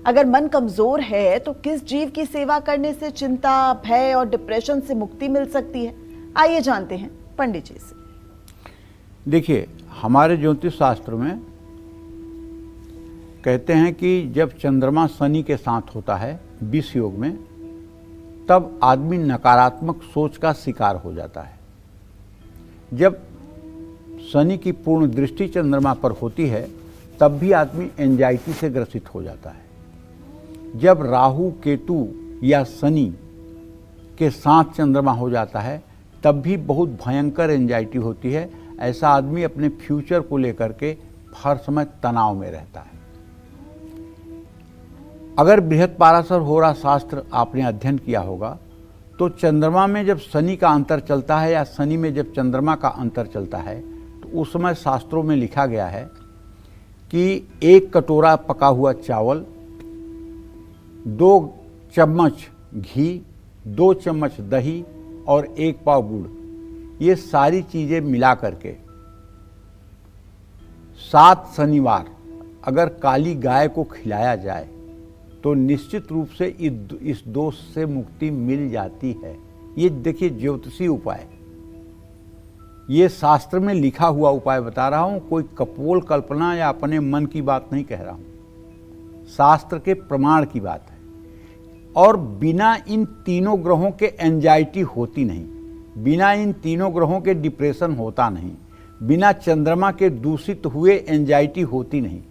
अगर मन कमजोर है तो किस जीव की सेवा करने से चिंता, भय और डिप्रेशन से मुक्ति मिल सकती है? आइए जानते हैं पंडित जी से। देखिए, हमारे ज्योतिष शास्त्र में कहते हैं कि जब चंद्रमा शनि के साथ होता है विष योग में, तब आदमी नकारात्मक सोच का शिकार हो जाता है। जब शनि की पूर्ण दृष्टि चंद्रमा पर होती है तब भी आदमी एंजाइटी से ग्रसित हो जाता है। जब राहु, केतु या शनि के साथ चंद्रमा हो जाता है तब भी बहुत भयंकर एंजाइटी होती है। ऐसा आदमी अपने फ्यूचर को लेकर के हर समय तनाव में रहता है। अगर बृहत्पराशर होरा शास्त्र आपने अध्ययन किया होगा तो चंद्रमा में जब शनि का अंतर चलता है या शनि में जब चंद्रमा का अंतर चलता है तो उस समय शास्त्रों में लिखा गया है कि 1 कटोरा पका हुआ चावल, 2 चम्मच घी, 2 चम्मच दही और 1 पाव गुड़, ये सारी चीज़ें मिला करके 7 शनिवार अगर काली गाय को खिलाया जाए तो निश्चित रूप से इस दोष से मुक्ति मिल जाती है। ये देखिए ज्योतिषी उपाय, ये शास्त्र में लिखा हुआ उपाय बता रहा हूँ, कोई कपोल कल्पना या अपने मन की बात नहीं कह रहा हूँ, शास्त्र के प्रमाण की बात है। और बिना इन तीनों ग्रहों के एंजाइटी होती नहीं, बिना इन तीनों ग्रहों के डिप्रेशन होता नहीं, बिना चंद्रमा के दूषित हुए एंजाइटी होती नहीं,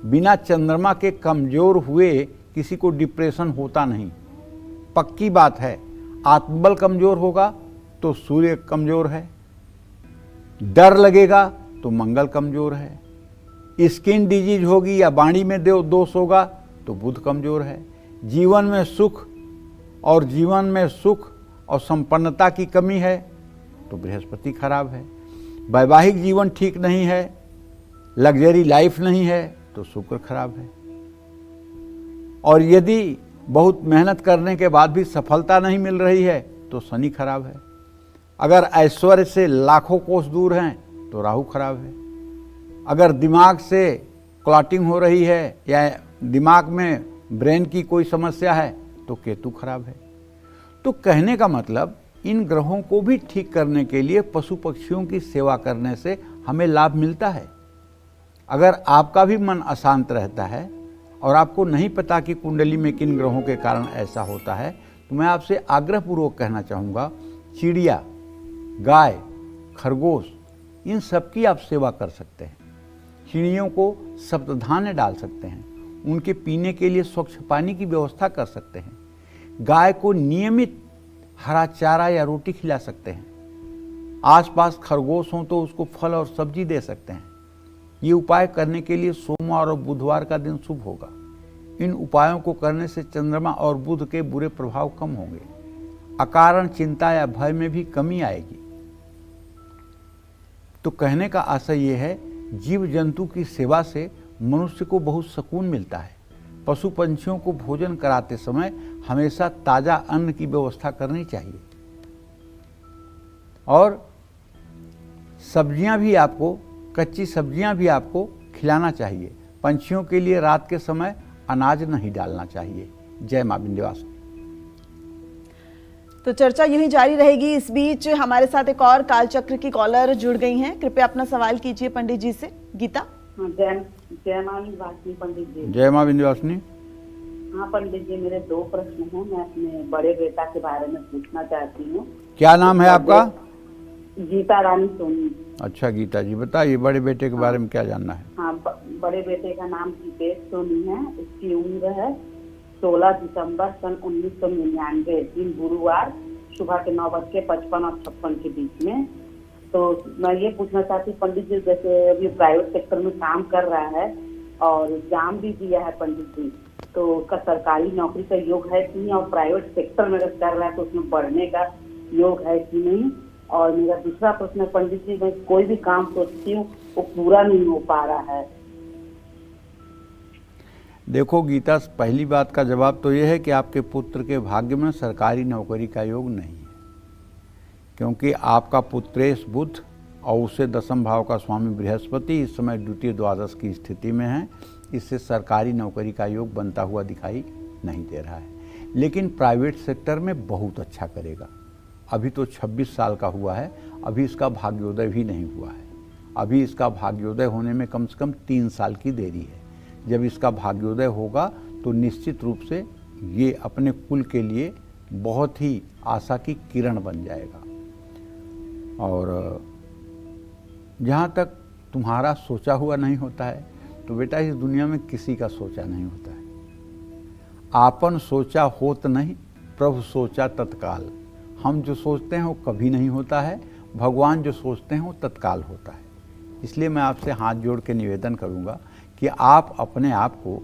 बिना चंद्रमा के कमजोर हुए किसी को डिप्रेशन होता नहीं। पक्की बात है, आत्मबल कमजोर होगा तो सूर्य कमजोर है, डर लगेगा तो मंगल कमजोर है, स्किन डिजीज होगी या वाणी में दोष होगा तो बुध कमजोर है, जीवन में सुख और संपन्नता की कमी है तो बृहस्पति खराब है, वैवाहिक जीवन ठीक नहीं है, लग्जरी लाइफ नहीं है तो शुक्र खराब है, और यदि बहुत मेहनत करने के बाद भी सफलता नहीं मिल रही है तो शनि खराब है, अगर ऐश्वर्य से लाखों कोस दूर हैं तो राहु खराब है, अगर दिमाग से क्लॉटिंग हो रही है या दिमाग में ब्रेन की कोई समस्या है तो केतु खराब है। तो कहने का मतलब, इन ग्रहों को भी ठीक करने के लिए पशु पक्षियों की सेवा करने से हमें लाभ मिलता है। अगर आपका भी मन अशांत रहता है और आपको नहीं पता कि कुंडली में किन ग्रहों के कारण ऐसा होता है, तो मैं आपसे आग्रहपूर्वक कहना चाहूँगा, चिड़िया, गाय, खरगोश, इन सब की आप सेवा कर सकते हैं। चिड़ियों को सप्तधान्य डाल सकते हैं, उनके पीने के लिए स्वच्छ पानी की व्यवस्था कर सकते हैं, गाय को नियमित हरा चारा या रोटी खिला सकते हैं, आसपास खरगोश हों तो उसको फल और सब्जी दे सकते हैं। ये उपाय करने के लिए सोमवार और बुधवार का दिन शुभ होगा। इन उपायों को करने से चंद्रमा और बुध के बुरे प्रभाव कम होंगे, अकारण चिंता या भय में भी कमी आएगी। तो कहने का आशय ये है, जीव जंतु की सेवा से मनुष्य को बहुत सुकून मिलता है। पशु पंछियों को भोजन कराते समय हमेशा ताजा अन्न की व्यवस्था करनी चाहिए, और सब्जियां भी आपको, कच्ची सब्जियां भी आपको खिलाना चाहिए। पंछियों के लिए रात के समय अनाज नहीं डालना चाहिए। जय मां विंध्यवासिनी। तो चर्चा यूं ही जारी रहेगी। इस बीच हमारे साथ एक और कालचक्र की कॉलर जुड़ गई हैं। कृपया अपना सवाल कीजिए पंडित जी से। गीता। जय मां विंध्यवासिनी पंडित जी। जय मां विंध्यवासिनी। हाँ पंडित जी, मेरे 2 प्रश्न हैं। मैं अपने बड़े बेटा के बारे में पूछना चाहती हूँ। क्या नाम है आपका? गीता रानी सोनी। अच्छा गीता जी, बताइए बड़े बेटे के बारे में क्या जानना है? हाँ, बड़े बेटे का नाम दीपेश सोनी है। इसकी उम्र है 16 दिसंबर सन 1999, दिन गुरुवार, सुबह के 9:55 और 56 के बीच में। तो मैं ये पूछना चाहती हूँ पंडित जी, जैसे अभी प्राइवेट सेक्टर में काम कर रहा है और एग्जाम भी दिया है पंडित जी, तो उसका सरकारी नौकरी का योग है कि नहीं, और प्राइवेट सेक्टर में अगर कर रहा है तो उसमें बढ़ने का योग है कि नहीं। और मेरा दूसरा प्रश्न है पंडित जी, मैं कोई भी काम सोचती हूँ वो पूरा नहीं हो पा रहा है। देखो गीता, पहली बात का जवाब तो यह है कि आपके पुत्र के भाग्य में सरकारी नौकरी का योग नहीं है, क्योंकि आपका पुत्रेश बुध और उससे 10वें भाव का स्वामी बृहस्पति इस समय द्वितीय द्वादश की स्थिति में है। इससे सरकारी नौकरी का योग बनता हुआ दिखाई नहीं दे रहा है। लेकिन प्राइवेट सेक्टर में बहुत अच्छा करेगा। अभी तो 26 साल का हुआ है, अभी इसका भाग्योदय भी नहीं हुआ है। अभी इसका भाग्योदय होने में कम से कम 3 साल की देरी है। जब इसका भाग्योदय होगा तो निश्चित रूप से ये अपने कुल के लिए बहुत ही आशा की किरण बन जाएगा। और जहाँ तक तुम्हारा सोचा हुआ नहीं होता है तो बेटा इस दुनिया में किसी का सोचा नहीं होता है। आपन सोचा होत नहीं, प्रभु सोचा तत्काल। हम जो सोचते हैं वो कभी नहीं होता है, भगवान जो सोचते हैं वो तत्काल होता है। इसलिए मैं आपसे हाथ जोड़ के निवेदन करूंगा कि आप अपने आप को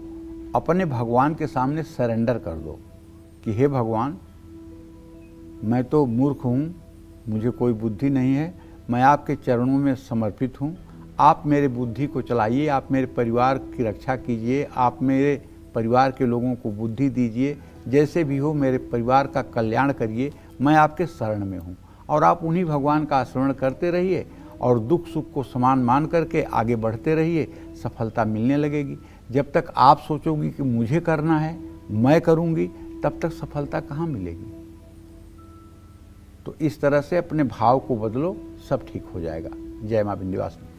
अपने भगवान के सामने सरेंडर कर दो कि हे भगवान, मैं तो मूर्ख हूँ, मुझे कोई बुद्धि नहीं है, मैं आपके चरणों में समर्पित हूँ। आप मेरे बुद्धि को चलाइए, आप मेरे परिवार की रक्षा कीजिए, आप मेरे परिवार के लोगों को बुद्धि दीजिए, जैसे भी हो मेरे परिवार का कल्याण करिए। मैं आपके शरण में हूँ। और आप उन्हीं भगवान का स्मरण करते रहिए और दुख सुख को समान मान करके आगे बढ़ते रहिए, सफलता मिलने लगेगी। जब तक आप सोचोगी कि मुझे करना है, मैं करूँगी, तब तक सफलता कहाँ मिलेगी। तो इस तरह से अपने भाव को बदलो, सब ठीक हो जाएगा। जय माँ विंध्यवासिनी।